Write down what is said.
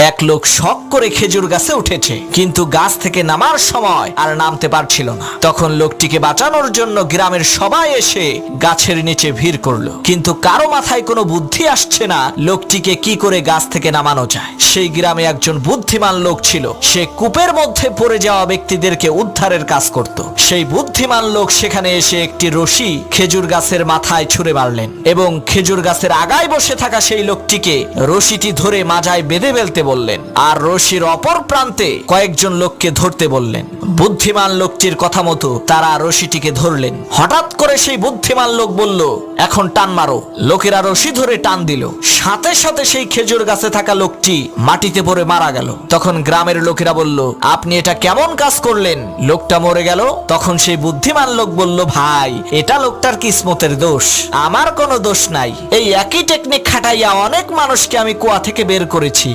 এক লোক শখ করে খেজুর গাছে উঠেছে, কিন্তু গাছ থেকে নামার সময় আর নামতে পারছিল না। তখন লোকটিকে বাঁচানোর জন্য গ্রামের সবাই এসে গাছের নিচে ভিড় করলো, কিন্তু কারো মাথায় কোনো বুদ্ধি আসছে না লোকটিকে কি করে গাছ থেকে নামানো যায়। সেই গ্রামে একজন বুদ্ধিমান লোক ছিল, সে কূপের মধ্যে পড়ে যাওয়া ব্যক্তিদেরকে উদ্ধারের কাজ করত। সেই বুদ্ধিমান লোক সেখানে এসে একটি রশি খেজুর গাছের মাথায় ছুঁড়ে মারলেন এবং খেজুর গাছের আগায় বসে থাকা সেই লোকটিকে রশিটি ধরে মাজায় বেঁধে ফেলতে বললেন, আর রশির অপর প্রান্তে কয়েকজন লোককে ধরতে বললেন। বুদ্ধিমান লোকটির কথা মতো তারা রশিটিকে ধরলেন। হঠাৎ করে সেই বুদ্ধিমান লোক বলল, এখন টান মারো। লোকেরা রশি ধরে টান দিল, সাথে সাথে সেই খেজুর গাছে থাকা লোকটি মাটিতে পড়ে মারা গেল। তখন গ্রামের লোকেরা বলল, আপনি এটা কেমন কাজ করলেন? লোকটা মরে গেল। তখন সেই বুদ্ধিমান লোক বলল, ভাই, এটা লোকটার কিসমতের দোষ, আমার কোনো দোষ নাই। এই একই টেকনিক খাটাইয়া অনেক মানুষকে আমি কুয়া থেকে বের করেছি।